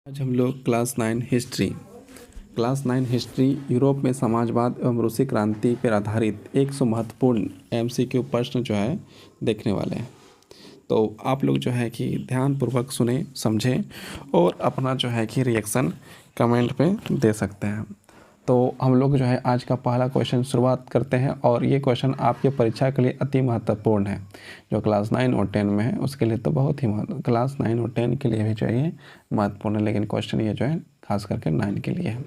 आज हम लोग क्लास 9 हिस्ट्री यूरोप में समाजवाद एवं रूसी क्रांति पर आधारित 100 महत्वपूर्ण एमसीक्यू प्रश्न जो है देखने वाले हैं। तो आप लोग जो है कि ध्यानपूर्वक सुने, समझें और अपना जो है कि रिएक्शन कमेंट पे दे सकते हैं। तो हम लोग जो है आज का पहला क्वेश्चन शुरुआत करते हैं और ये क्वेश्चन आपके परीक्षा के लिए अति महत्वपूर्ण है। जो क्लास 9 और 10 में है उसके लिए तो बहुत ही क्लास 9 और 10 के लिए भी चाहिए महत्वपूर्ण है, लेकिन क्वेश्चन ये जो है खास करके 9 के लिए है।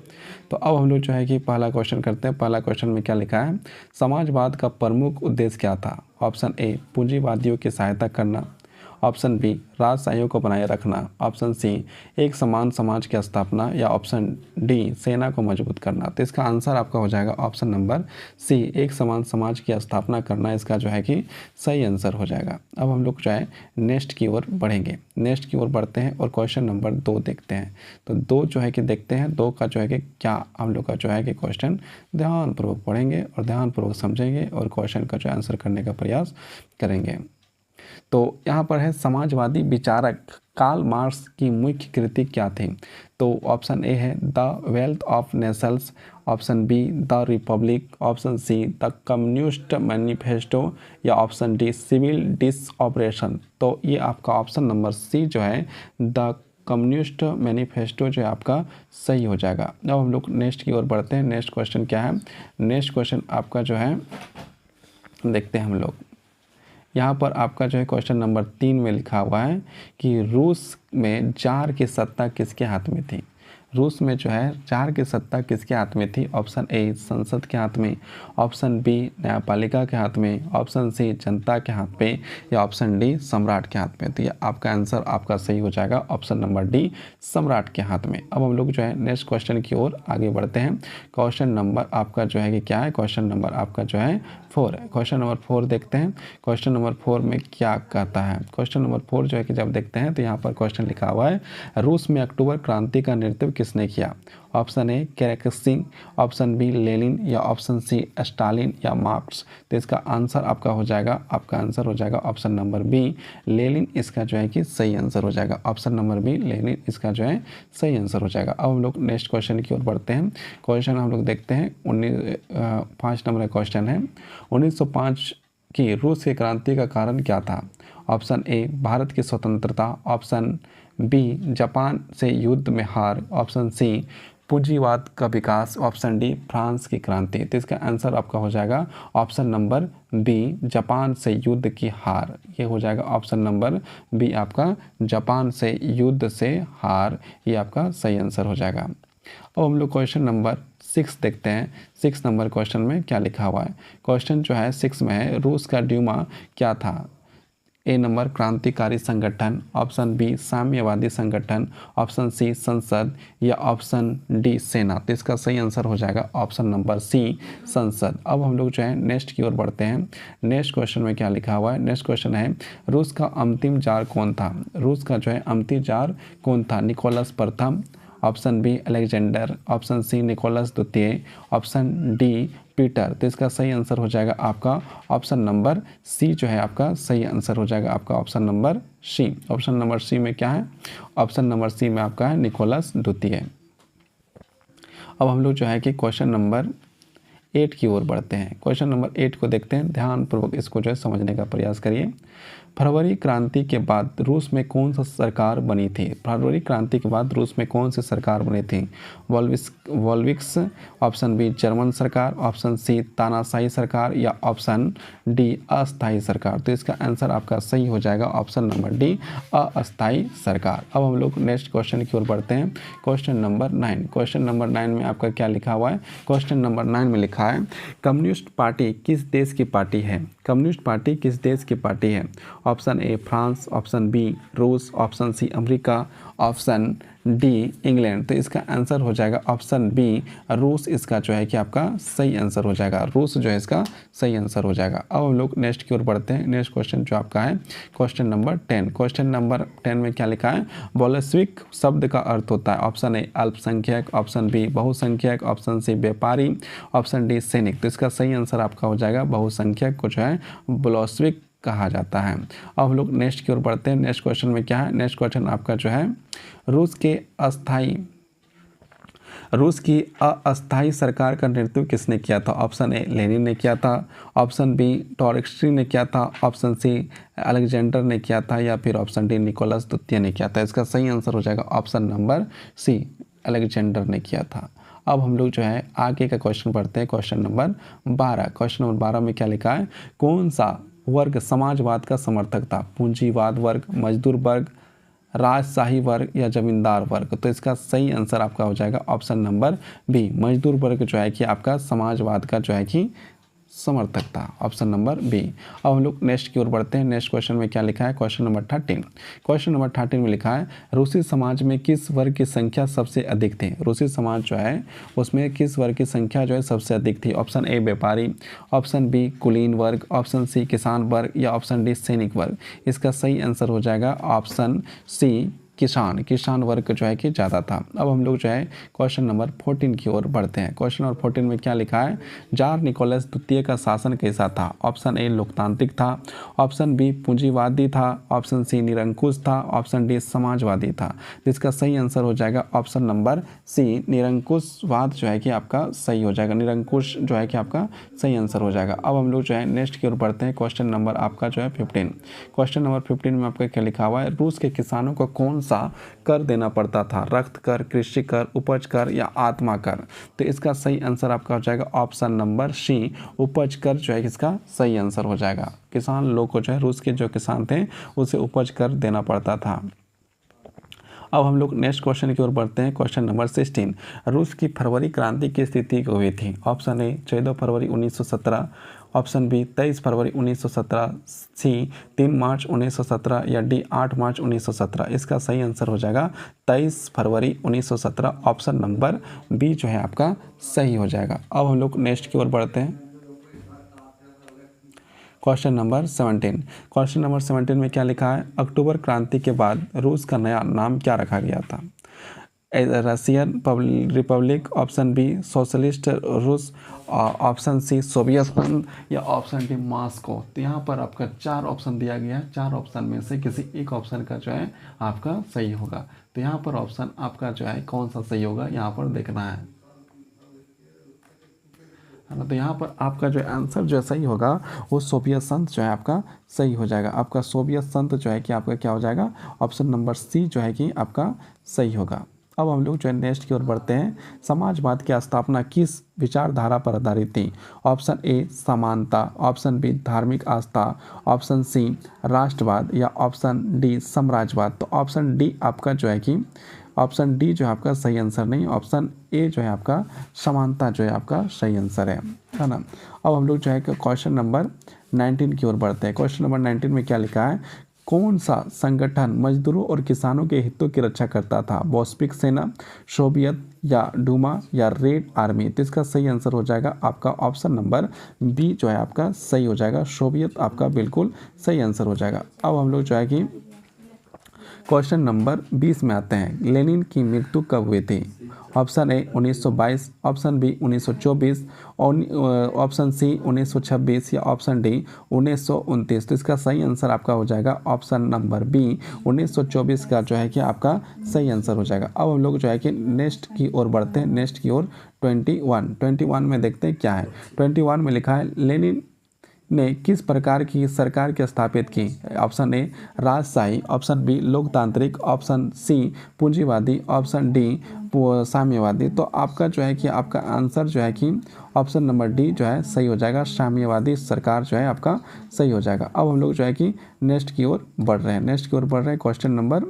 तो अब हम लोग जो है कि पहला क्वेश्चन करते हैं। पहला क्वेश्चन में क्या लिखा है? समाजवाद का प्रमुख उद्देश्य क्या था? ऑप्शन ए पूंजीवादियों की सहायता करना, ऑप्शन बी राजशाही को बनाए रखना, ऑप्शन सी एक समान समाज की स्थापना, या ऑप्शन डी सेना को मजबूत करना। तो इसका आंसर आपका हो जाएगा ऑप्शन नंबर सी, एक समान समाज की स्थापना करना। इसका जो है कि सही आंसर हो जाएगा। अब हम लोग जो है नेक्स्ट की ओर बढ़ेंगे। नेक्स्ट की ओर बढ़ते हैं और क्वेश्चन नंबर 2 देखते हैं। तो 2 जो है कि देखते हैं 2 का जो है कि क्या हम लोग का जो है कि क्वेश्चन ध्यानपूर्वक पढ़ेंगे और ध्यानपूर्वक समझेंगे और क्वेश्चन का जो आंसर करने का प्रयास करेंगे। तो यहाँ पर है समाजवादी विचारक कार्ल मार्क्स की मुख्य कृति क्या थी? तो ऑप्शन ए है the wealth of Nations, option be the Republic, option see the communist manifesto, या ऑप्शन डी सिविल डिसऑपरेशन। तो ये आपका ऑप्शन नंबर सी जो है द कम्युनिस्ट मैनिफेस्टो जो है आपका सही हो जाएगा। अब हम लोग नेक्स्ट की ओर बढ़ते हैं। नेक्स्ट क्वेश्चन क्या है? नेक्स्ट क्वेश्चन आपका जो है देखते हैं हम लोग। यहाँ पर आपका जो है क्वेश्चन नंबर 3 में लिखा हुआ है कि रूस में जार की सत्ता किसके हाथ में थी? रूस में जो है जार की सत्ता किसके हाथ में थी? ऑप्शन ए संसद के हाथ में, ऑप्शन बी न्यायपालिका के हाथ में, ऑप्शन सी जनता के हाथ में, या ऑप्शन डी सम्राट के हाथ में। तो ये आपका आंसर आपका सही हो जाएगा ऑप्शन नंबर डी, सम्राट के हाथ में। अब हम लोग जो है नेक्स्ट क्वेश्चन की ओर आगे बढ़ते हैं। क्वेश्चन नंबर आपका जो है कि क्या है? क्वेश्चन नंबर आपका जो है 4 है। क्वेश्चन नंबर 4 देखते हैं। क्वेश्चन नंबर 4 में क्या कहता है? क्वेश्चन नंबर 4 जो है कि जब देखते हैं तो यहाँ पर क्वेश्चन लिखा हुआ है रूस में अक्टूबर क्रांति का नेतृत्व किसने किया? Option A Kerensky, option B Lenin, या ऑप्शन सी स्टालिन, या मार्क्स। तो इसका आंसर आपका हो जाएगा, आपका आंसर हो जाएगा ऑप्शन नंबर बी लेनिन। इसका जो है कि सही आंसर हो जाएगा ऑप्शन नंबर बी लेनिन। इसका जो है सही आंसर हो जाएगा। अब हम लोग नेक्स्ट क्वेश्चन की ओर बढ़ते हैं। क्वेश्चन हम लोग देखते हैं 5 नंबर का क्वेश्चन है। 1905 की रूस की क्रांति का कारण क्या था? ऑप्शन ए भारत की स्वतंत्रता, ऑप्शन बी जापान से युद्ध में हार, ऑप्शन सी पूंजीवाद का विकास, ऑप्शन डी फ्रांस की क्रांति। तो इसका आंसर आपका हो जाएगा ऑप्शन नंबर बी जापान से युद्ध की हार। ये हो जाएगा ऑप्शन नंबर बी आपका जापान से युद्ध से हार। ये आपका सही आंसर हो जाएगा। अब हम लोग क्वेश्चन नंबर 6 देखते हैं। 6 नंबर क्वेश्चन में क्या लिखा हुआ है? क्वेश्चन जो है 6 में है रूस का ड्यूमा क्या था? ए नंबर क्रांतिकारी संगठन, ऑप्शन बी साम्यवादी संगठन, ऑप्शन सी संसद, या ऑप्शन डी सेना। तो इसका सही आंसर हो जाएगा ऑप्शन नंबर सी संसद। अब हम लोग जो है नेक्स्ट की ओर बढ़ते हैं। नेक्स्ट क्वेश्चन में क्या लिखा हुआ है? नेक्स्ट क्वेश्चन है रूस का अंतिम जार कौन था? रूस का जो है अंतिम जार कौन था? निकोलस प्रथम, option B Alexander, option C Nicholas द्वितीय, ऑप्शन डी पीटर। तो इसका सही आंसर हो जाएगा आपका ऑप्शन नंबर सी जो है आपका सही आंसर हो जाएगा आपका option number C. Option number C में क्या है? ऑप्शन नंबर सी में आपका है निकोलस द्वितीय। अब हम लोग जो है कि क्वेश्चन नंबर 8 की ओर बढ़ते हैं। क्वेश्चन नंबर 8 को देखते हैं। ध्यानपूर्वक इसको जो है समझने का प्रयास करिए। फरवरी क्रांति के बाद रूस में कौन सी सरकार बनी थी? फरवरी क्रांति के बाद रूस में कौन सी सरकार बनी थी? वॉल्विक्स, ऑप्शन बी जर्मन सरकार, ऑप्शन सी तानाशाही सरकार, या ऑप्शन डी अस्थायी सरकार। तो इसका आंसर आपका सही हो जाएगा ऑप्शन नंबर डी अस्थायी सरकार। अब हम लोग नेक्स्ट क्वेश्चन की ओर बढ़ते हैं। Question number 9। क्वेश्चन नंबर 9 में आपका क्या लिखा हुआ है? क्वेश्चन नंबर 9 में लिखा है कम्युनिस्ट पार्टी किस देश की पार्टी है? कम्युनिस्ट पार्टी किस देश की पार्टी है? Option A France, option B रूस, option C America, option D England. तो इसका आंसर हो जाएगा ऑप्शन बी रूस। इसका जो है कि आपका सही आंसर हो जाएगा, रूस जो है इसका सही आंसर हो जाएगा। अब हम लोग नेक्स्ट की ओर बढ़ते हैं। नेक्स्ट क्वेश्चन जो आपका है क्वेश्चन नंबर 10। क्वेश्चन नंबर 10 में क्या लिखा है? बोल्शेविक शब्द का अर्थ होता है ऑप्शन ए अल्पसंख्यक, ऑप्शन बी बहुसंख्यक, ऑप्शन सी व्यापारी, ऑप्शन डी सैनिक। तो इसका सही आंसर आपका हो जाएगा बहुसंख्यक को जो है बोल्शेविक कहा जाता है। अब हम लोग नेक्स्ट की ओर बढ़ते हैं। नेक्स्ट क्वेश्चन में क्या है, नेक्स्ट क्वेश्चन आपका जो है रूस की अस्थायी सरकार का नेतृत्व किसने किया था? ऑप्शन ए लेनिन ने किया था, ऑप्शन बी टॉर्क्स्ट्री ने किया था, ऑप्शन सी अलेक्जेंडर ने किया था, या फिर ऑप्शन डी निकोलस द्वितीय ने किया था। इसका सही आंसर हो जाएगा ऑप्शन नंबर सी, अलेक्जेंडर ने किया था। अब हम लोग जो है आगे का क्वेश्चन पढ़ते हैं, क्वेश्चन नंबर 12। क्वेश्चन नंबर 12 में क्या लिखा है, कौन सा वर्ग समाजवाद का समर्थक था? पूंजीवाद वर्ग, मजदूर वर्ग, राजशाही वर्ग या जमींदार वर्ग? तो इसका सही आंसर आपका हो जाएगा ऑप्शन नंबर बी, मजदूर वर्ग जो है कि आपका समाजवाद का जो है कि समर्थक था, ऑप्शन नंबर बी। अब हम लोग नेक्स्ट की ओर बढ़ते हैं। नेक्स्ट क्वेश्चन में क्या लिखा है, क्वेश्चन नंबर 13। क्वेश्चन नंबर 13 में लिखा है, रूसी समाज में किस वर्ग की संख्या सबसे अधिक थी? रूसी समाज जो है उसमें किस वर्ग की संख्या जो है सबसे अधिक थी? ऑप्शन ए व्यापारी, ऑप्शन बी कुलीन वर्ग, ऑप्शन सी किसान वर्ग या ऑप्शन डी सैनिक वर्ग? इसका सही आंसर हो जाएगा ऑप्शन सी, किसान वर्ग जो है कि ज़्यादा था। अब हम लोग जो है क्वेश्चन नंबर 14 की ओर बढ़ते हैं। क्वेश्चन नंबर 14 में क्या लिखा है, जार निकोलस द्वितीय का शासन कैसा था? ऑप्शन ए लोकतांत्रिक था, ऑप्शन बी पूंजीवादी था, ऑप्शन सी निरंकुश था, ऑप्शन डी समाजवादी था। जिसका सही आंसर हो जाएगा ऑप्शन नंबर सी, निरंकुशवाद जो है कि आपका सही हो जाएगा, निरंकुश जो है कि आपका सही आंसर हो जाएगा। अब हम लोग जो है नेक्स्ट की ओर बढ़ते हैं। क्वेश्चन नंबर आपका जो है 15। क्वेश्चन नंबर 15 में आपका क्या लिखा हुआ है, रूस के किसानों को कौन सा कर देना पड़ता था? रक्त कर, कृषि कर, उपज कर या आत्मा कर? तो इसका सही आंसर आपका हो जाएगा ऑप्शन नंबर सी, उपज कर जो है इसका सही आंसर हो जाएगा। किसान लोग को जो है रूस के जो किसान थे उसे उपज कर देना पड़ता था। अब हम लोग नेक्स्ट क्वेश्चन की ओर बढ़ते हैं। क्वेश्चन नंबर 16, रूस की फरवरी क्रांति की स्थिति हुई थी? ऑप्शन ए 14 फरवरी 1917, ऑप्शन बी 23 फरवरी 1917, सी 3 मार्च 1917 या डी 8 मार्च 1917? इसका सही आंसर हो जाएगा 23 फरवरी 1917, ऑप्शन नंबर बी जो है आपका सही हो जाएगा। अब हम लोग नेक्स्ट की ओर बढ़ते हैं। Question number 17। क्वेश्चन नंबर 17 में क्या लिखा है, अक्टूबर क्रांति के बाद रूस का नया नाम क्या रखा गया था? Russian republic, option B socialist रूस, ऑप्शन सी सोवियत संघ या ऑप्शन डी मॉस्को? तो यहाँ पर आपका 4 ऑप्शन दिया गया है, 4 ऑप्शन में से किसी एक ऑप्शन का जो है आपका सही होगा। तो यहाँ पर ऑप्शन आपका जो है कौन सा सही होगा यहाँ पर देखना है ना। तो यहाँ पर आपका जो आंसर जो सही होगा वो सोवियत संघ जो है आपका सही हो जाएगा। आपका सोवियत संघ जो है कि आपका क्या हो जाएगा, ऑप्शन नंबर सी जो है कि आपका सही होगा। अब हम लोग जो है नेक्स्ट की ओर बढ़ते हैं। समाजवाद की स्थापना किस विचारधारा पर आधारित थी? ऑप्शन ए समानता, ऑप्शन बी धार्मिक आस्था, ऑप्शन सी राष्ट्रवाद या ऑप्शन डी साम्राज्यवाद? तो ऑप्शन डी आपका जो है कि ऑप्शन डी जो है आपका सही आंसर नहीं, ऑप्शन ए जो है आपका समानता जो है आपका सही आंसर है ना। अब हम लोग जो है क्वेश्चन नंबर 19 की ओर बढ़ते हैं। क्वेश्चन नंबर 19 में क्या लिखा है, कौन सा संगठन मजदूरों और किसानों के हितों की रक्षा करता था? बॉस्पिक सेना, सोवियत या डूमा या रेड आर्मी? तो इसका सही आंसर हो जाएगा आपका ऑप्शन नंबर बी जो है आपका सही हो जाएगा, सोवियत आपका बिल्कुल सही आंसर हो जाएगा। अब हम लोग जो है कि क्वेश्चन नंबर 20 में आते हैं। लेनिन की मृत्यु कब हुई थी? Option A 1922, option B 1924, option C 1926 या ऑप्शन डी 1929? तो इसका सही आंसर आपका हो जाएगा ऑप्शन नंबर बी 1924 का जो है कि आपका सही आंसर हो जाएगा। अब हम लोग जो है कि नेक्स्ट की ओर बढ़ते हैं। नेक्स्ट की ओर 21 में देखते हैं क्या है। 21 में लिखा है, लेनिन ने किस प्रकार की सरकार की स्थापित की? ऑप्शन ए राजशाही, ऑप्शन बी लोकतांत्रिक, ऑप्शन सी पूंजीवादी, ऑप्शन डी साम्यवादी? तो आपका जो है कि आपका आंसर जो है कि ऑप्शन नंबर डी जो है सही हो जाएगा, साम्यवादी सरकार जो है आपका सही हो जाएगा। अब हम लोग जो है कि नेक्स्ट की ओर बढ़ रहे हैं। Question number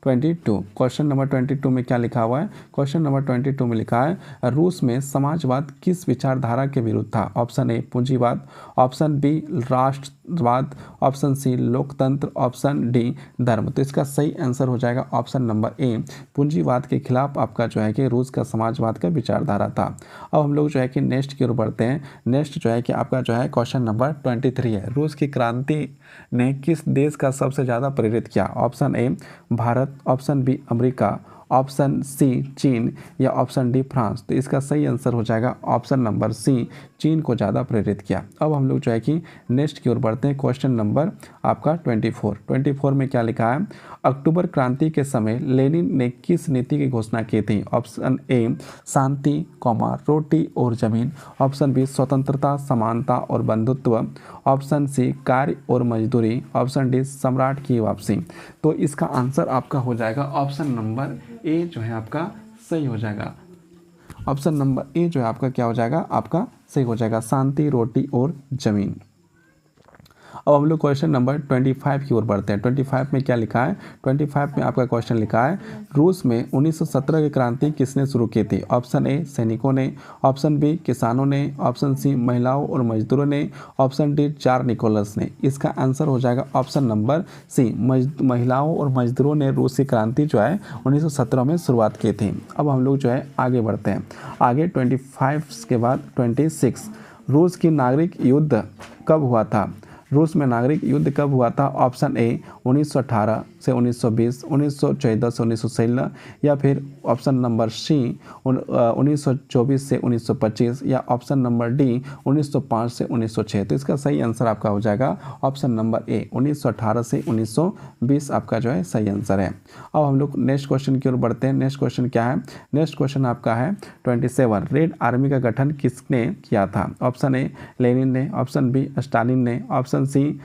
22। क्वेश्चन नंबर 22 में क्या लिखा हुआ है? क्वेश्चन नंबर 22 में लिखा है, रूस में समाजवाद किस विचारधारा के विरुद्ध था? ऑप्शन ए पूंजीवाद, ऑप्शन बी राष्ट्रवाद, ऑप्शन सी लोकतंत्र, ऑप्शन डी धर्म? तो इसका सही आंसर हो जाएगा ऑप्शन नंबर ए, पूंजीवाद के खिलाफ आपका जो है कि रूस का समाजवाद का विचारधारा था। अब हम लोग जो है कि नेक्स्ट की ओर बढ़ते हैं। नेक्स्ट जो है कि आपका जो है क्वेश्चन नंबर 23 है, रूस की क्रांति ने किस देश का सबसे ज़्यादा प्रेरित किया? Option A Bharat, option B America, option C चीन या ऑप्शन डी फ्रांस? तो इसका सही आंसर हो जाएगा ऑप्शन नंबर सी चीन को ज़्यादा प्रेरित किया। अब हम लोग जो है कि नेक्स्ट की ओर बढ़ते हैं। क्वेश्चन नंबर आपका 24 में क्या लिखा है? अक्टूबर क्रांति के समय लेनिन ने किस नीति की घोषणा की थी? ऑप्शन ए शांति, रोटी और जमीन। ऑप्शन बी स्वतंत्रता, समानता और बंधुत्व। ऑप्शन सी कार्य और मजदूरी। ऑप्शन डी सम्राट की वापसी। तो इसका आंसर आपका हो जाएगा ऑप्शन नंबर ए जो है आपका सही हो जाएगा। ऑप्शन नंबर ए जो है आपका क्या हो जाएगा? आपका सही हो जाएगा, शांति, रोटी और जमीन। अब हम लोग क्वेश्चन नंबर 25 की ओर बढ़ते हैं। 25 में क्या लिखा है? 25 में आपका क्वेश्चन लिखा है, रूस में 1917 की क्रांति किसने शुरू की थी? ऑप्शन ए सैनिकों ने। ऑप्शन बी किसानों ने। ऑप्शन सी महिलाओं और मजदूरों ने। ऑप्शन डी चार निकोलस ने। इसका आंसर हो जाएगा ऑप्शन नंबर सी, महिलाओं और मजदूरों ने रूस की क्रांति जो है 1917 में शुरुआत की थी। अब हम लोग जो है आगे बढ़ते हैं। आगे 25 के बाद 26, रूस की नागरिक युद्ध कब हुआ था? रूस में नागरिक युद्ध कब हुआ था? ऑप्शन ए 1918 से 1920, 1914 से 1916 या फिर ऑप्शन नंबर सी 1924 से 1925 या ऑप्शन नंबर डी 1905 से 1906। तो इसका सही आंसर आपका हो जाएगा ऑप्शन नंबर ए 1918 से 1920 आपका जो है सही आंसर है। अब हम लोग नेक्स्ट क्वेश्चन की ओर बढ़ते हैं। नेक्स्ट क्वेश्चन क्या है? नेक्स्ट क्वेश्चन आपका है 27, रेड आर्मी का गठन किसने किया था? ऑप्शन ए लेनिन ने। ऑप्शन बी स्टालिन ने। ऑप्शन सी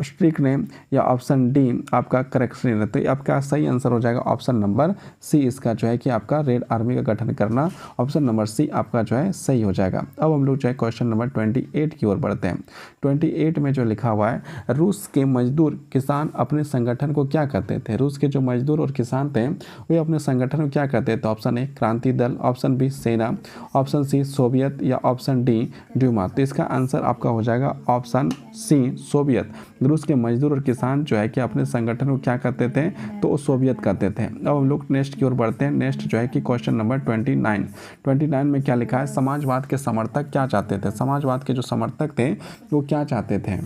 स्ट्रिक ने या ऑप्शन डी आपका करेक्शन ने। तो आपका सही आंसर हो जाएगा ऑप्शन नंबर सी, इसका जो है कि आपका रेड आर्मी का गठन करना। ऑप्शन नंबर सी आपका जो है सही हो जाएगा। अब हम लोग जो है क्वेश्चन नंबर 28 की ओर बढ़ते हैं। 28 में जो लिखा हुआ है, रूस के मजदूर किसान अपने संगठन को क्या कहते थे? रूस के जो मजदूर और किसान थे वे अपने संगठन को क्या कहते थे? Option A Kranti Dal. Option B सेना। ऑप्शन सी सोवियत या ऑप्शन डी ड्यूमा। तो इसका आंसर आपका हो जाएगा ऑप्शन सी सोवियत। रूस के मजदूर और किसान जो है कि अपने संगठन को क्या कहते थे? तो सोवियत कहते थे। अब हम लोग नेक्स्ट की ओर बढ़ते हैं। नेक्स्ट जो है कि क्वेश्चन नंबर 29 में क्या लिखा है? समाजवाद के समर्थक क्या चाहते थे? समाजवाद के जो समर्थक थे वो क्या चाहते थे?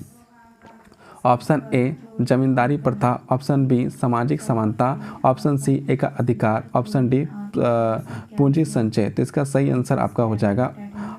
ऑप्शन ए जमींदारी प्रथा। ऑप्शन बी सामाजिक समानता। ऑप्शन सी एक अधिकार। ऑप्शन डी पूंजी संचय। तो इसका सही आंसर आपका हो जाएगा,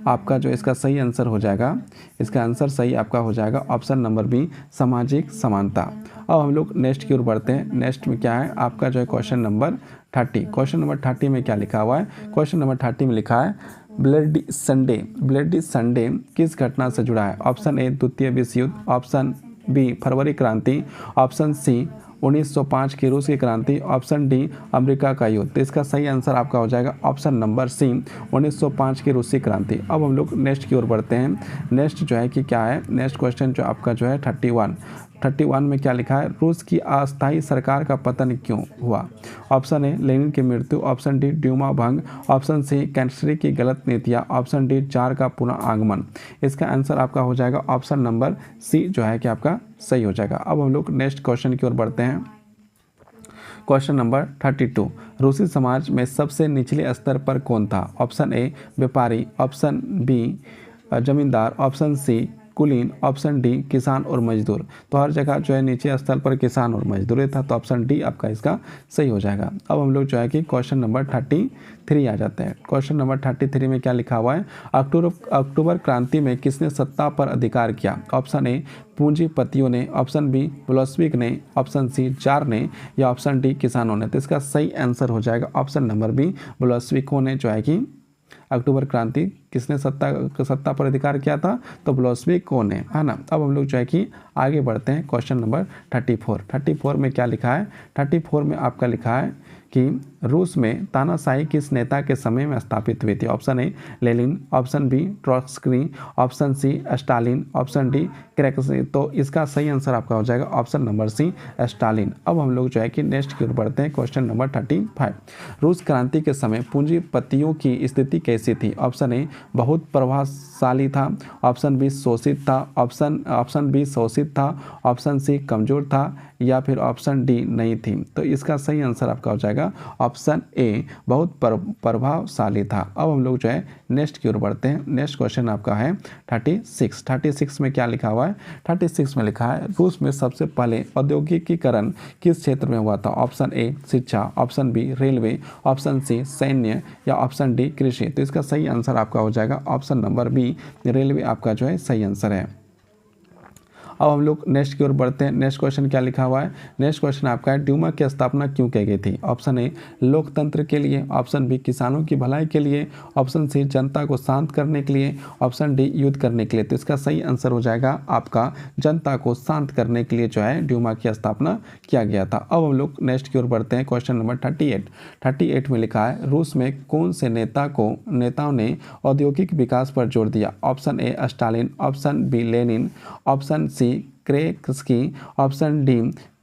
आपका जो इसका सही आंसर हो जाएगा, इसका आंसर सही आपका हो जाएगा ऑप्शन नंबर बी सामाजिक समानता। अब हम लोग नेक्स्ट की ओर बढ़ते हैं। नेक्स्ट में क्या है आपका जो है क्वेश्चन नंबर 30। क्वेश्चन नंबर 30 में क्या लिखा हुआ है? क्वेश्चन नंबर 30 में लिखा है ब्लडी संडे किस घटना से जुड़ा है? ऑप्शन ए द्वितीय विश्व युद्ध। ऑप्शन बी फरवरी क्रांति। ऑप्शन सी 1905 की रूस की क्रांति। ऑप्शन डी अमेरिका का युद्ध। तो इसका सही आंसर आपका हो जाएगा ऑप्शन नंबर सी 1905 की रूसी क्रांति। अब हम लोग नेक्स्ट की ओर बढ़ते हैं। नेक्स्ट जो है कि क्या है? नेक्स्ट क्वेश्चन जो आपका जो है 31 में क्या लिखा है? रूस की अस्थायी सरकार का पतन क्यों हुआ? ऑप्शन ए लेनिन की मृत्यु। ऑप्शन डी ड्यूमा भंग। ऑप्शन सी कैंसरी की गलत नीतियाँ। ऑप्शन डी चार का पुनः आगमन। इसका आंसर आपका हो जाएगा ऑप्शन नंबर सी जो है कि आपका सही हो जाएगा। अब हम लोग नेक्स्ट क्वेश्चन की ओर बढ़ते हैं। क्वेश्चन नंबर 32, रूसी समाज में सबसे निचले स्तर पर कौन था? ऑप्शन ए व्यापारी। ऑप्शन बी जमींदार। ऑप्शन सी कुलीन। ऑप्शन डी किसान और मजदूर। तो हर जगह जो है नीचे स्तर पर किसान और मजदूर था, तो ऑप्शन डी आपका इसका सही हो जाएगा। अब हम लोग जो है कि क्वेश्चन नंबर 33 आ जाते हैं। क्वेश्चन नंबर 33 में क्या लिखा हुआ है? अक्टूबर क्रांति में किसने सत्ता पर अधिकार किया? ऑप्शन ए पूंजीपतियों ने। ऑप्शन बी बोल्शेविक ने। ऑप्शन सी जार ने या ऑप्शन डी किसानों ने। तो इसका सही आंसर हो जाएगा ऑप्शन नंबर बी बोल्शेविकों ने जो है कि अक्टूबर क्रांति किसने सत्ता पर अधिकार किया था? तो बोल्शेविकों ने, है ना। अब हम लोग जो है कि आगे बढ़ते हैं। क्वेश्चन नंबर 34 में क्या लिखा है? 34 में आपका लिखा है कि रूस में तानाशाही किस नेता के समय में स्थापित हुई थी? Option A Lenin. Option B Trotsky. Option C Stalin. Option D correction. तो इसका सही आंसर आपका हो जाएगा ऑप्शन नंबर सी स्टालिन। अब हम लोग जो है कि नेक्स्ट की ओर बढ़ते हैं। क्वेश्चन नंबर 35, रूस क्रांति के समय पूंजीपतियों की स्थिति कैसी थी? ऑप्शन ए बहुत प्रभावशाली था। ऑप्शन बी शोषित था। ऑप्शन बी शोषित था। ऑप्शन सी कमजोर था या फिर ऑप्शन डी नहीं थी। तो इसका सही आंसर आपका हो जाएगा ऑप्शन ए, बहुत प्रभावशाली था। अब हम लोग जो है नेक्स्ट की ओर बढ़ते हैं। नेक्स्ट क्वेश्चन आपका है 36 में क्या लिखा हुआ है? 36 में लिखा है रूस में सबसे पहले औद्योगिकीकरण किस क्षेत्र में हुआ था? ऑप्शन ए शिक्षा, option B railway, option C सैन्य या ऑप्शन डी कृषि। तो इसका सही आंसर आपका हो जाएगा ऑप्शन नंबर बी, रेलवे आपका जो है सही आंसर है। अब हम लोग नेक्स्ट की ओर बढ़ते हैं। नेक्स्ट क्वेश्चन क्या लिखा हुआ है? नेक्स्ट क्वेश्चन आपका है ड्यूमा की स्थापना क्यों की गई थी? ऑप्शन ए लोकतंत्र के लिए, ऑप्शन बी किसानों की भलाई के लिए, ऑप्शन सी जनता को शांत करने के लिए, ऑप्शन डी युद्ध करने के लिए। तो इसका सही आंसर हो जाएगा आपका जनता को शांत करने के लिए जो है ड्यूमा की स्थापना किया गया था। अब हम लोग नेक्स्ट की ओर बढ़ते हैं। क्वेश्चन नंबर 38 में लिखा है रूस में कौन से नेताओं ने औद्योगिक विकास पर जोर दिया? Option A Stalin, option B Lenin, option C Kerensky, option D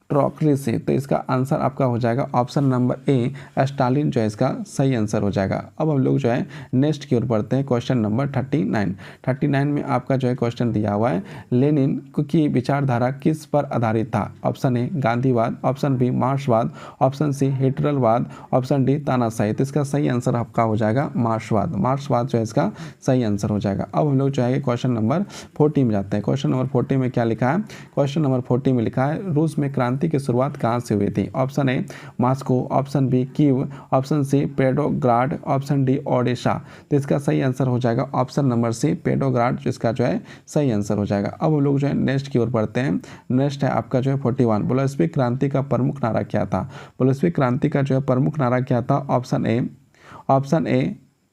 Trotsky. तो इसका आंसर आपका हो जाएगा ऑप्शन नंबर ए स्टालिन जो है इसका सही आंसर हो जाएगा। अब हम लोग जो है नेक्स्ट की ओर बढ़ते हैं। क्वेश्चन नंबर 39 में आपका जो है क्वेश्चन दिया हुआ है लेनिन की विचारधारा किस पर आधारित था? ऑप्शन ए गांधीवाद, ऑप्शन बी मार्क्सवाद, ऑप्शन सी हिटलरवाद, ऑप्शन डी तानाशाही। तो इसका सही आंसर आपका हो जाएगा मार्क्सवाद जो है इसका सही आंसर हो जाएगा। अब हम लोग जो है क्वेश्चन नंबर 40 में जाते हैं। क्वेश्चन नंबर 40 में क्या लिखा है? क्वेश्चन नंबर 40 में लिखा है रूस में क्रांति की शुरुआत कहां से हुई थी? Option A Moscow, option B Kiev, option C Petrograd, option D Odisha. तो इसका सही आंसर हो जाएगा ऑप्शन नंबर सी पेट्रोग्राड, जिसका जो है सही आंसर हो जाएगा। अब हम लोग जो है नेक्स्ट की ओर बढ़ते हैं। नेक्स्ट है आपका जो है 41 बोल्शेविक क्रांति का प्रमुख नारा क्या था? बोल्शेविक क्रांति का जो है प्रमुख नारा क्या था?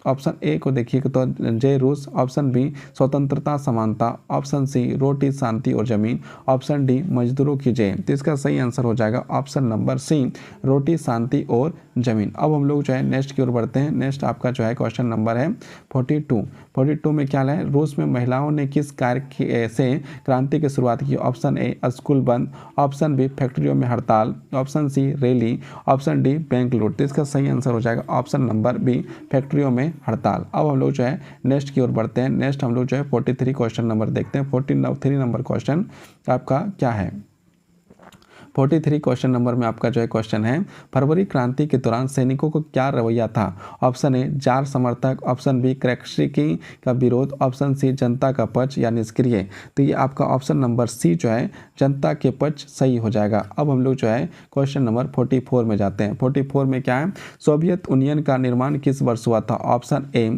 ऑप्शन ए को देखिए तो जय रूस, ऑप्शन बी स्वतंत्रता समानता, ऑप्शन सी रोटी शांति और जमीन, ऑप्शन डी मजदूरों की जय। तो इसका सही आंसर हो जाएगा ऑप्शन नंबर सी रोटी शांति और जमीन। अब हम लोग जो है नेक्स्ट की ओर बढ़ते हैं। नेक्स्ट आपका जो है क्वेश्चन नंबर है 42 में क्या है? रूस में महिलाओं ने किस कार्य से क्रांति की शुरुआत की? ऑप्शन ए स्कूल बंद, ऑप्शन बी फैक्ट्रियों में हड़ताल, option C rally, option D bank लूट। तो इसका सही आंसर हो जाएगा ऑप्शन नंबर बी फैक्ट्रियों में हड़ताल। अब हम लोग जो है नेक्स्ट की ओर बढ़ते हैं। नेक्स्ट हम लोग जो है 43 क्वेश्चन नंबर देखते हैं। 43 नंबर क्वेश्चन आपका क्या है? 43 क्वेश्चन नंबर में आपका जो है क्वेश्चन है फरवरी क्रांति के दौरान सैनिकों को क्या रवैया था? ऑप्शन ए जार समर्थक, ऑप्शन बी क्रेस्की का विरोध, ऑप्शन सी जनता का पक्ष या निष्क्रिय। तो ये आपका ऑप्शन नंबर सी जो है जनता के पक्ष सही हो जाएगा। अब हम लोग जो है क्वेश्चन नंबर 44 में जाते हैं। 44 में क्या है? सोवियत यूनियन का निर्माण किस वर्ष हुआ था? ऑप्शन ए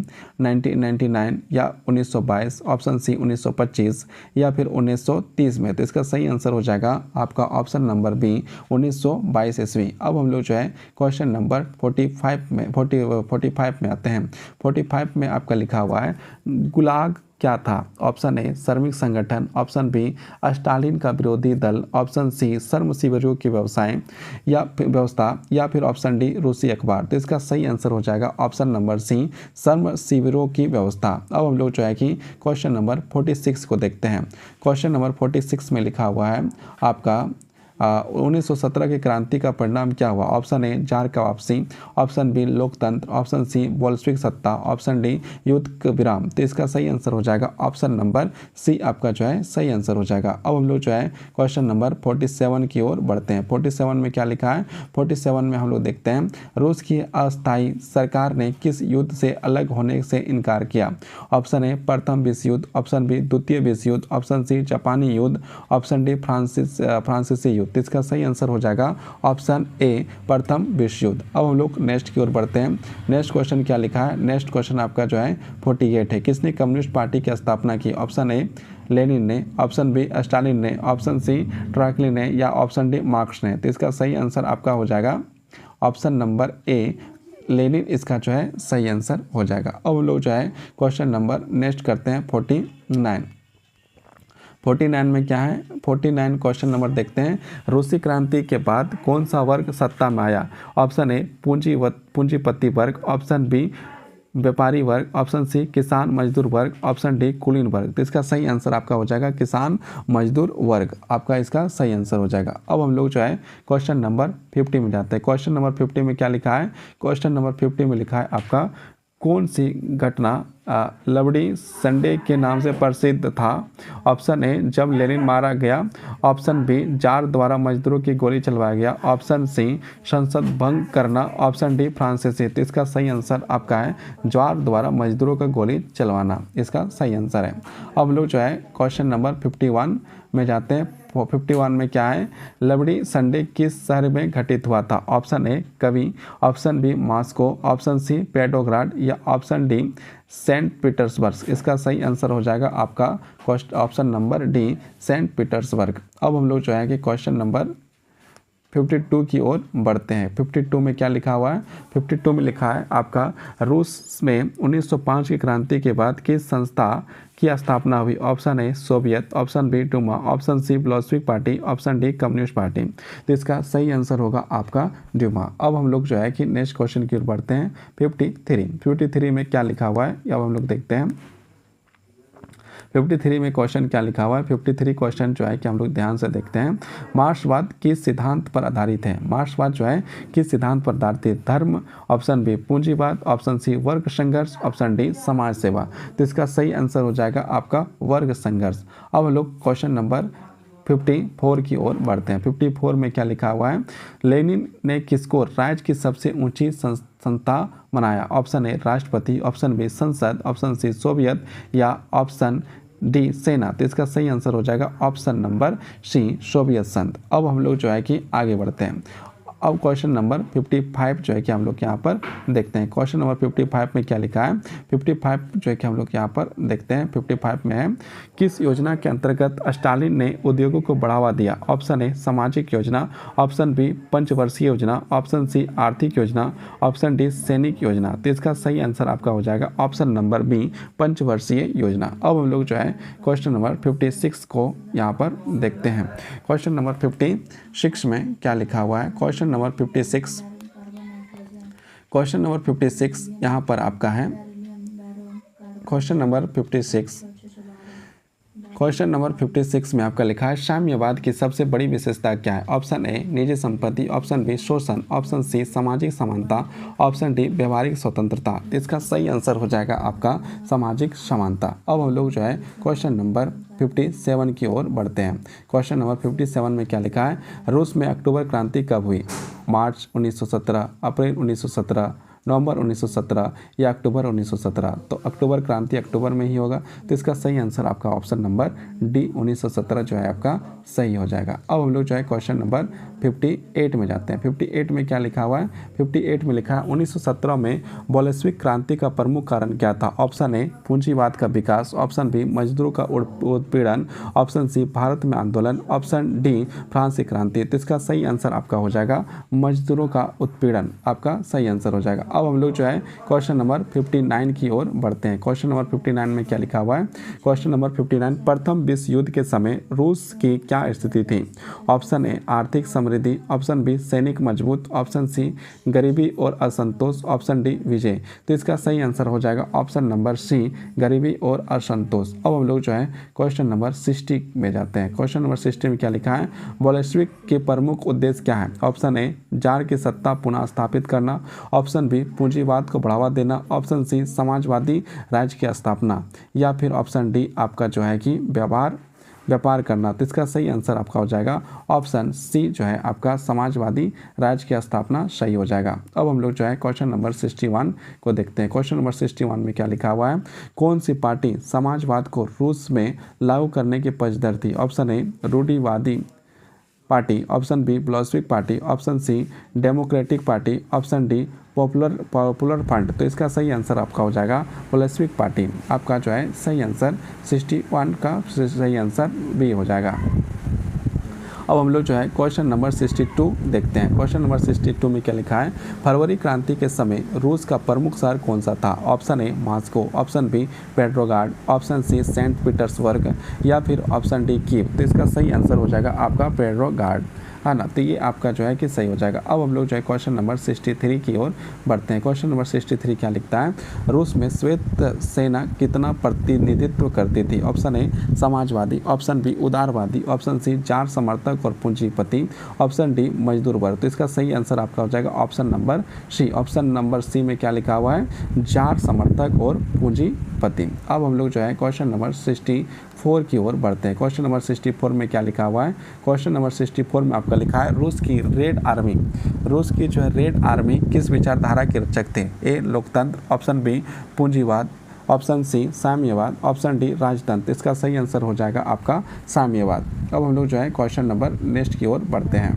1999 या 1922, ऑप्शन सी 1925 या फिर 1930 में। तो इसका सही आंसर हो जाएगा आपका ऑप्शन नंबर बी 1922 ईस्वी। अब हम लोग जो है क्वेश्चन नंबर 45 में आते हैं। 45 में आपका लिखा हुआ है गुलाग क्या था? ऑप्शन ए श्रमिक संगठन, ऑप्शन बी स्टालिन का विरोधी दल, ऑप्शन सी श्रम शिविरों की व्यवस्था या फिर ऑप्शन डी रूसी अखबार। तो इसका सही आंसर हो जाएगा ऑप्शन नंबर सी श्रम शिविरों की व्यवस्था। अब हम लोग जो है कि क्वेश्चन नंबर 46 को देखते हैं। क्वेश्चन नंबर 46 में लिखा हुआ है आपका 1917 की क्रांति का परिणाम क्या हुआ? ऑप्शन ए जार का वापसी, ऑप्शन बी लोकतंत्र, ऑप्शन सी बोल्शेविक सत्ता, ऑप्शन डी युद्ध विराम। तो इसका सही आंसर हो जाएगा ऑप्शन नंबर सी आपका जो है सही आंसर हो जाएगा। अब हम लोग जो है क्वेश्चन नंबर 47 की ओर बढ़ते हैं। 47 में क्या लिखा है? 47 में हम लोग देखते हैं रूस की अस्थायी सरकार ने किस युद्ध से अलग होने से इनकार किया? ऑप्शन ए प्रथम विश्व युद्ध, ऑप्शन बी द्वितीय विश्व युद्ध, ऑप्शन सी जापानी युद्ध, ऑप्शन डी फ्रांसीसी युद्ध। तो इसका सही आंसर हो जाएगा ऑप्शन ए प्रथम विश्व युद्ध। अब हम लोग नेक्स्ट की ओर बढ़ते हैं। नेक्स्ट क्वेश्चन क्या लिखा है? नेक्स्ट क्वेश्चन आपका जो है 48 है। किसने कम्युनिस्ट पार्टी की स्थापना की? ऑप्शन ए लेनिन ने, ऑप्शन बी स्टालिन ने, ऑप्शन सी ट्रोत्स्की ने या ऑप्शन डी मार्क्स ने। तो इसका सही आंसर आपका हो जाएगा ऑप्शन नंबर ए लेनिन, इसका जो है सही आंसर हो जाएगा। अब हम लोग जो है क्वेश्चन नंबर नेक्स्ट करते हैं 49 में क्या है? 49 क्वेश्चन नंबर देखते हैं। रूसी क्रांति के बाद कौन सा वर्ग सत्ता में आया? ऑप्शन ए पूंजीपति वर्ग, ऑप्शन बी व्यापारी वर्ग, ऑप्शन सी किसान मजदूर वर्ग, ऑप्शन डी कुलीन वर्ग। तो इसका सही आंसर आपका हो जाएगा किसान मजदूर वर्ग, आपका इसका सही आंसर हो जाएगा। अब हम लोग जो है क्वेश्चन नंबर 50 में जाते हैं। क्वेश्चन नंबर 50 में क्या लिखा है? क्वेश्चन नंबर 50 में लिखा है आपका कौन सी घटना लवड़ी संडे के नाम से प्रसिद्ध था? ऑप्शन ए जब लेनिन मारा गया, ऑप्शन बी जार द्वारा मजदूरों की गोली चलवाया गया, ऑप्शन सी संसद भंग करना, ऑप्शन डी फ्रांसीसी। तो इसका सही आंसर आपका है जार द्वारा मजदूरों का गोली चलवाना, इसका सही आंसर है। अब लोग जो है क्वेश्चन नंबर 51 में जाते हैं। 51 में क्या है? लवड़ी संडे किस शहर में घटित हुआ था? ऑप्शन ए कवी, option B Moscow, option C Petrograd या ऑप्शन डी सेंट पीटर्सबर्ग। इसका सही आंसर हो जाएगा आपका option number D Saint Petersburg. अब हम लोग जो है कि क्वेश्चन नंबर 52 की ओर बढ़ते हैं। 52 में क्या लिखा हुआ है? 52 में लिखा है आपका रूस में 1905 की क्रांति के बाद किस संस्था की स्थापना हुई? Option A Soviet, option B Duma, option C Bolshevik party, option D communist party. तो इसका सही आंसर होगा आपका डूमा। अब हम लोग जो है कि नेक्स्ट क्वेश्चन की ओर बढ़ते हैं। 53 में क्या लिखा हुआ है अब हम लोग देखते हैं। 53 में क्वेश्चन क्या लिखा हुआ है? 53 क्वेश्चन जो है कि हम लोग ध्यान से देखते हैं। मार्क्सवाद किस सिद्धांत पर आधारित है? मार्क्सवाद जो है किस सिद्धांत पर आधारित है? धर्म, ऑप्शन बी पूंजीवाद, ऑप्शन सी वर्ग संघर्ष, ऑप्शन डी समाज सेवा। तो इसका सही आंसर हो जाएगा आपका वर्ग संघर्ष। अब हम लोग क्वेश्चन नंबर 54 की ओर बढ़ते हैं। 54 में क्या लिखा हुआ है? लेनिन ने किसको राज्य की सबसे ऊंची संस्था बनाया? ऑप्शन ए राष्ट्रपति, ऑप्शन बी संसद, ऑप्शन सी सोवियत या ऑप्शन डी सेना। तो इसका सही आंसर हो जाएगा ऑप्शन नंबर सी सोवियत संघ। अब हम लोग जो है कि आगे बढ़ते हैं। अब क्वेश्चन नंबर 55 जो है कि हम लोग यहाँ पर देखते हैं। क्वेश्चन नंबर 55 में क्या लिखा है? 55 जो है कि हम लोग यहाँ पर देखते हैं। 55 में है किस योजना के अंतर्गत स्टालिन ने उद्योगों को बढ़ावा दिया? ऑप्शन ए सामाजिक योजना, ऑप्शन बी पंचवर्षीय योजना, ऑप्शन सी आर्थिक योजना, ऑप्शन डी सैनिक योजना। तो इसका सही आंसर आपका हो जाएगा ऑप्शन नंबर बी पंचवर्षीय योजना। अब हम लोग जो है क्वेश्चन नंबर 56 को यहाँ पर देखते हैं। क्वेश्चन नंबर 56 में क्या लिखा हुआ है? क्वेश्चन नंबर 56 यहाँ पर आपका है। क्वेश्चन नंबर 56 में आपका लिखा है साम्यवाद की सबसे बड़ी विशेषता क्या है? ऑप्शन ए निजी संपत्ति, ऑप्शन बी शोषण, ऑप्शन सी सामाजिक समानता, ऑप्शन डी व्यवहारिक स्वतंत्रता। तो इसका सही आंसर हो जाएगा आपका सामाजिक समानता। अब हम लोग जो है क्वेश्चन नंबर 57 की ओर बढ़ते हैं। क्वेश्चन नंबर 57 में क्या लिखा है? रूस में अक्टूबर क्रांति कब हुई? मार्च 1917, अप्रैल 1917, नवंबर 1917 या अक्टूबर 1917। तो अक्टूबर क्रांति अक्टूबर में ही होगा। तो इसका सही आंसर आपका ऑप्शन नंबर डी 1917 जो है आपका सही हो जाएगा। अब हम लोग जो है क्वेश्चन नंबर 58 में जाते हैं। 58 में क्या लिखा हुआ है? 58 में लिखा है 1917 में बोल्शेविक क्रांति का प्रमुख कारण क्या था? ऑप्शन ए पूंजीवाद का विकास, ऑप्शन बी मजदूरों का उत्पीड़न, ऑप्शन सी भारत में आंदोलन, ऑप्शन डी फ्रांसीसी क्रांति। तो इसका सही आंसर आपका हो जाएगा मजदूरों का उत्पीड़न, आपका सही आंसर हो जाएगा। अब हम लोग जो है क्वेश्चन नंबर 59 की ओर बढ़ते हैं। क्वेश्चन नंबर 59 में क्या लिखा हुआ है? क्वेश्चन नंबर 59 प्रथम विश्व युद्ध के समय रूस की क्या स्थिति थी? ऑप्शन ए आर्थिक समृद्धि, ऑप्शन बी सैनिक मजबूत, ऑप्शन सी गरीबी और असंतोष, ऑप्शन डी विजय। तो इसका सही आंसर हो जाएगा ऑप्शन नंबर सी गरीबी और असंतोष। अब हम लोग जो है क्वेश्चन नंबर 60 में जाते हैं। क्वेश्चन नंबर 60 में क्या लिखा है? बोल्शेविक के प्रमुख उद्देश्य क्या है? ऑप्शन ए जार की सत्ता पुनः स्थापित करना, ऑप्शन बी पूंजीवाद को बढ़ावा देना, ऑप्शन सी समाजवादी राज्य की स्थापना या फिर ऑप्शन डी आपका जो है कि व्यापार करना। तो इसका सही आंसर आपका हो जाएगा ऑप्शन सी जो है आपका समाजवादी राज्य की स्थापना सही हो जाएगा। अब हम लोग जो है क्वेश्चन नंबर 61 को देखते हैं। क्वेश्चन नंबर 61 में क्या लिखा हुआ है? कौन सी पार्टी समाजवाद को रूस में लागू करने की पक्षधर थी? ऑप्शन ए रूढ़िवादी party, option B Bolshevik party, option C democratic party, option D popular front. तो इसका सही आंसर आपका हो जाएगा बोल्शेविक पार्टी। आपका जो है सही आंसर 61 का सही आंसर बी हो जाएगा। अब हम लोग जो है क्वेश्चन नंबर 62 देखते हैं। क्वेश्चन नंबर 62 में क्या लिखा है? फरवरी क्रांति के समय रूस का प्रमुख शहर कौन सा था? Option A Moscow, option B Petrograd, option C Saint Petersburg या फिर ऑप्शन डी कीव। तो इसका सही आंसर हो जाएगा आपका पेट्रोग्राड, है ना। तो ये आपका जो है कि सही हो जाएगा। अब हम लोग जो है क्वेश्चन नंबर 63 की ओर बढ़ते हैं। क्वेश्चन नंबर 63 क्या लिखता है? रूस में श्वेत सेना कितना प्रतिनिधित्व करती थी? ऑप्शन ए समाजवादी, ऑप्शन बी उदारवादी, ऑप्शन सी जार समर्थक और पूंजीपति, ऑप्शन डी मजदूर वर्ग। तो इसका सही आंसर आपका हो जाएगा option number C. Option number C में क्या लिखा हुआ है? जार समर्थक और पूंजीपति। उत्पत्ति। अब हम लोग जो है क्वेश्चन नंबर 64 की ओर बढ़ते हैं। क्वेश्चन नंबर 64 में क्या लिखा हुआ है? क्वेश्चन नंबर 64 में आपका लिखा है रूस की रेड आर्मी जो है रेड आर्मी किस विचारधारा के रचक थे? ए लोकतंत्र, ऑप्शन बी पूंजीवाद, ऑप्शन सी साम्यवाद, ऑप्शन डी राजतंत्र। इसका सही आंसर हो जाएगा आपका साम्यवाद। अब हम लोग जो है क्वेश्चन नंबर नेक्स्ट की ओर बढ़ते हैं।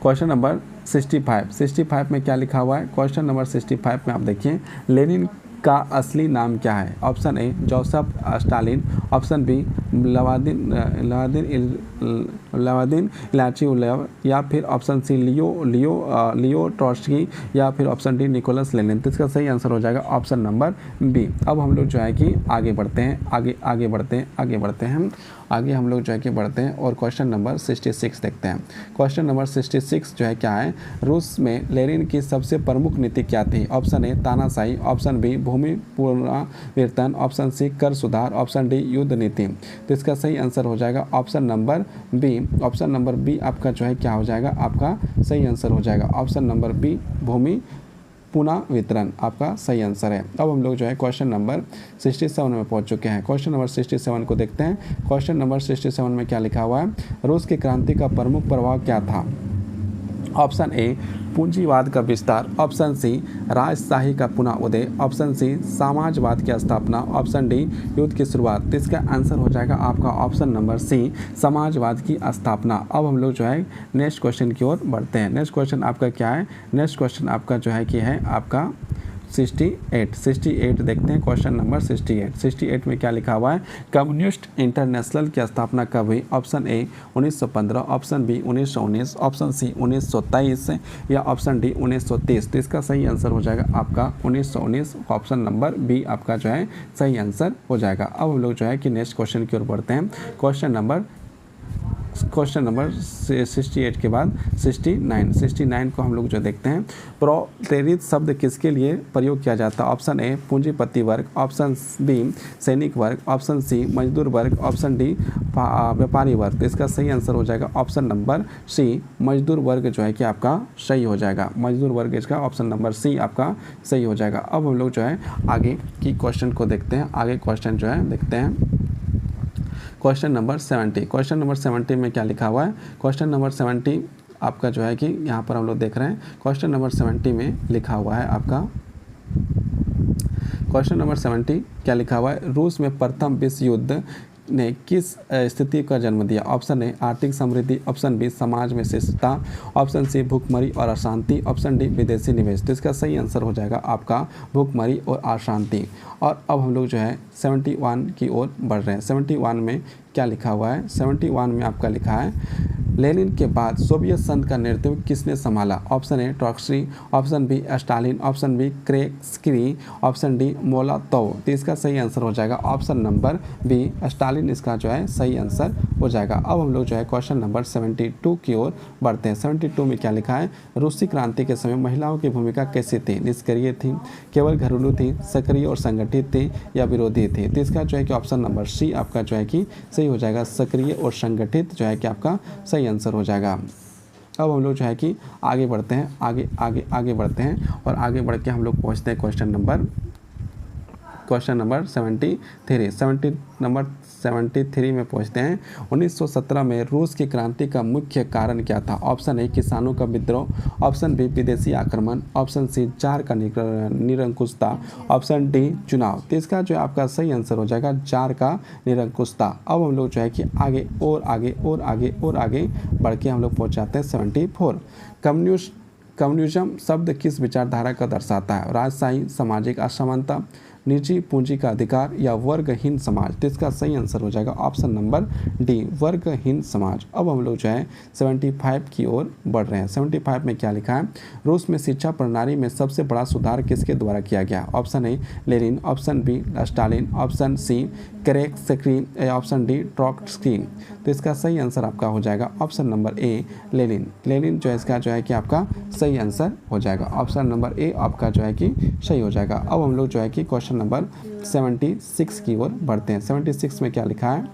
क्वेश्चन नंबर 65 में क्या लिखा हुआ है? क्वेश्चन नंबर 65 में आप देखिए, लेनिन का असली नाम क्या है? Option A Joseph Stalin, option B Vladimir Ilyich Ulyanov, या फिर ऑप्शन सी लियो ट्रॉट्स्की, या फिर ऑप्शन डी निकोलस लेनिन। तो इसका सही आंसर हो जाएगा ऑप्शन नंबर बी। अब हम लोग जो है कि आगे बढ़ते हैं, आगे बढ़ते हैं आगे हम लोग जो है कि बढ़ते हैं और क्वेश्चन नंबर 66 देखते हैं। क्वेश्चन नंबर 66 जो है क्या है? रूस में लेनिन की सबसे प्रमुख नीति क्या थी? ऑप्शन ए तानाशाही, ऑप्शन बी भूमि पुनर्वितरण, ऑप्शन सी कर सुधार, ऑप्शन डी युद्ध नीति। तो इसका सही आंसर हो जाएगा option number B. Option number B आपका जो है क्या हो जाएगा? आपका सही आंसर हो जाएगा ऑप्शन नंबर बी, भूमि पुनः वितरण आपका सही आंसर है। अब हम लोग जो है क्वेश्चन नंबर 67 में पहुंच चुके हैं। क्वेश्चन नंबर 67 को देखते हैं। क्वेश्चन नंबर 67 में क्या लिखा हुआ है? रूस की क्रांति का प्रमुख प्रभाव क्या था? ऑप्शन ए पूंजीवाद का विस्तार, ऑप्शन सी राजशाही का पुनः उदय, ऑप्शन सी समाजवाद की स्थापना, ऑप्शन डी युद्ध की शुरुआत। तो इसका आंसर हो जाएगा आपका ऑप्शन नंबर सी, समाजवाद की स्थापना। अब हम लोग जो है नेक्स्ट क्वेश्चन की ओर बढ़ते हैं। नेक्स्ट क्वेश्चन आपका क्या है? नेक्स्ट क्वेश्चन आपका जो है कि है आपका 68 देखते हैं। क्वेश्चन नंबर 68 में क्या लिखा हुआ है? कम्युनिस्ट इंटरनेशनल की स्थापना कब हुई? Option A 1915, option B 1919, option C 1923, या ऑप्शन डी 1930। तो इसका सही आंसर हो जाएगा आपका 1919, ऑप्शन नंबर बी आपका जो है सही आंसर हो जाएगा। अब हम लोग जो है कि नेक्स्ट क्वेश्चन की ओर बढ़ते हैं। क्वेश्चन नंबर 68 के बाद 69 को हम लोग जो देखते हैं। प्रोलेटारिएट शब्द किसके लिए प्रयोग किया जाता है? ऑप्शन ए पूंजीपति वर्ग, ऑप्शन बी सैनिक वर्ग, ऑप्शन सी मजदूर वर्ग, ऑप्शन डी व्यापारी वर्ग। तो इसका सही आंसर हो जाएगा ऑप्शन नंबर सी, मजदूर वर्ग जो है कि आपका सही हो जाएगा। मजदूर वर्ग इसका ऑप्शन नंबर सी आपका सही हो जाएगा। अब हम लोग जो है आगे की क्वेश्चन को देखते हैं। आगे क्वेश्चन जो है देखते हैं क्वेश्चन नंबर 70। क्वेश्चन नंबर 70 में क्या लिखा हुआ है? क्वेश्चन नंबर 70 आपका जो है कि यहाँ पर हम लोग देख रहे हैं। क्वेश्चन नंबर 70 में लिखा हुआ है आपका, क्वेश्चन नंबर 70 क्या लिखा हुआ है? रूस में प्रथम विश्व युद्ध ने किस स्थिति का जन्म दिया? ऑप्शन ए आर्थिक समृद्धि, ऑप्शन बी समाज में शिष्टता, ऑप्शन सी भूखमरी और अशांति, ऑप्शन डी विदेशी निवेश। तो इसका सही आंसर हो जाएगा आपका भूखमरी और अशांति। और अब हम लोग जो है 71 की ओर बढ़ रहे हैं। 71 में क्या लिखा हुआ है? 71 में आपका लिखा है लेनिन के बाद सोवियत संघ का नेतृत्व किसने संभाला? Option A Trotsky, option B Stalin, option B Kerensky, option D Molotov. तो इसका सही आंसर हो जाएगा ऑप्शन नंबर बी, स्टालिन इसका जो है सही आंसर हो जाएगा। अब हम लोग जो है क्वेश्चन नंबर 72 की ओर बढ़ते हैं। 72 में क्या लिखा है? रूसी क्रांति के समय महिलाओं की भूमिका कैसी थी? निष्क्रिय थी, केवल घरेलू थी, सक्रिय और संगठित थी, या विरोधी थी? तो इसका जो है कि ऑप्शन नंबर सी आपका जो है कि सही हो जाएगा, सक्रिय और संगठित जो है कि आपका सही आंसर हो जाएगा। अब हम लोग जो है कि आगे बढ़ते हैं, आगे बढ़ते हैं और आगे बढ़ के हम लोग पहुंचते हैं क्वेश्चन नंबर 73 में पहुंचते हैं। 1917 में रूस की क्रांति का मुख्य कारण क्या था? ऑप्शन ए किसानों का विद्रोह, ऑप्शन बी विदेशी आक्रमण, ऑप्शन सी जार का निरंकुशता, ऑप्शन डी चुनाव। तो इसका जो है आपका सही आंसर हो जाएगा जार का निरंकुशता। अब हम लोग जो है कि आगे बढ़ के हम लोग पहुँच जाते हैं 74। कम्युनिज्म शब्द किस विचारधारा का दर्शाता है? राजशाही, सामाजिक असमानता, निजी पूंजी का अधिकार, या वर्गहीन समाज। तो इसका सही आंसर हो जाएगा ऑप्शन नंबर डी, वर्गहीन समाज। अब हम लोग जो है 75 की ओर बढ़ रहे हैं। 75 में क्या लिखा है? रूस में शिक्षा प्रणाली में सबसे बड़ा सुधार किसके द्वारा किया गया? Option A Lenin, option B Stalin, option C Kerensky, option D Trotsky. तो इसका सही आंसर आपका हो जाएगा ऑप्शन नंबर ए लेनिन जो है इसका जो है कि आपका सही आंसर हो जाएगा। ऑप्शन नंबर ए आपका जो है कि सही हो जाएगा। अब हम लोग जो है कि क्वेश्चन नंबर 76 की ओर बढ़ते हैं। 76 में क्या लिखा है?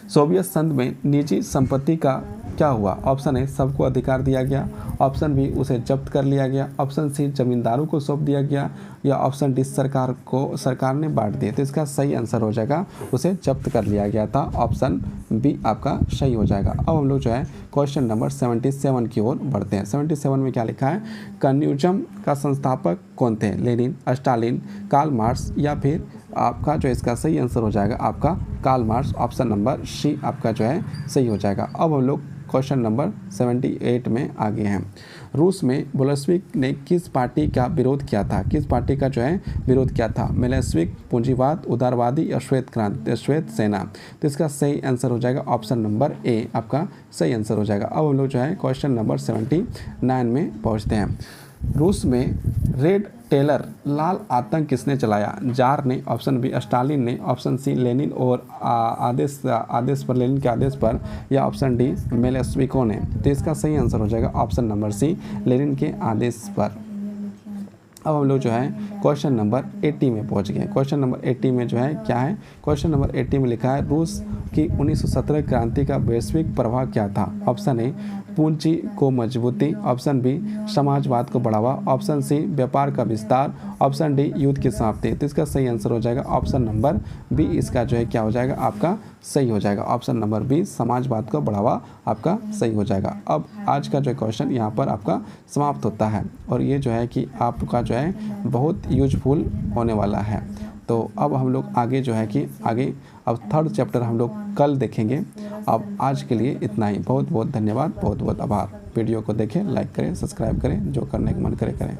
सोवियत संघ में निजी संपत्ति का क्या हुआ? ऑप्शन ए सबको अधिकार दिया गया, ऑप्शन बी उसे जब्त कर लिया गया, ऑप्शन सी जमींदारों को सौंप दिया गया, या ऑप्शन डी सरकार ने बांट दिए। तो इसका सही आंसर हो जाएगा उसे जब्त कर लिया गया था, ऑप्शन बी आपका सही हो जाएगा। अब हम लोग जो है क्वेश्चन नंबर 77 की ओर बढ़ते हैं। 77 में क्या लिखा है, कम्युनिज्म का संस्थापक कौन थे, लेनिन, स्टालिन, कार्ल मार्क्स या फिर आपका जो इसका सही आंसर हो जाएगा आपका Karl Marx, option number C आपका जो है सही हो जाएगा। अब हम लोग क्वेश्चन नंबर 78 में आगे हैं। रूस में बोल्शेविक ने किस पार्टी का विरोध किया था, किस पार्टी का जो है विरोध किया था, मेलेस्विक, पूंजीवाद, उदारवादी या श्वेत सेना। तो इसका सही आंसर हो जाएगा ऑप्शन नंबर ए आपका सही आंसर हो जाएगा। अब हम लोग जो है क्वेश्चन नंबर 79 में पहुँचते हैं। रूस में रेड टेलर लाल आतंक किसने चलाया, जार ने, ऑप्शन बी स्टालिन ने, ऑप्शन सी लेनिन और आदेश पर, लेनिन के आदेश पर, या ऑप्शन डी मेलेस्विको ने। तो इसका सही आंसर हो जाएगा ऑप्शन नंबर सी लेनिन के आदेश पर। अब हम लोग जो है क्वेश्चन नंबर 80 में पहुंच गए। क्वेश्चन नंबर 80 में जो है क्या है, क्वेश्चन नंबर 80 में लिखा है रूस की 1917 क्रांति का वैश्विक प्रभाव क्या था, ऑप्शन ए पूंजी को मजबूती, ऑप्शन बी समाजवाद को बढ़ावा, ऑप्शन सी व्यापार का विस्तार, ऑप्शन डी युद्ध की समाप्ति। तो इसका सही आंसर हो जाएगा ऑप्शन नंबर बी, इसका जो है क्या हो जाएगा आपका सही हो जाएगा, ऑप्शन नंबर बी समाजवाद को बढ़ावा आपका सही हो जाएगा। अब आज का जो क्वेश्चन यहाँ पर आपका समाप्त होता है और ये जो है कि आपका जो है बहुत यूजफुल होने वाला है। तो अब हम लोग आगे जो है कि आगे अब थर्ड चैप्टर हम लोग कल देखेंगे। अब आज के लिए इतना ही। बहुत बहुत धन्यवाद, बहुत बहुत आभार। वीडियो को देखें, लाइक करें, सब्सक्राइब करें, जो करने का मन करे करें।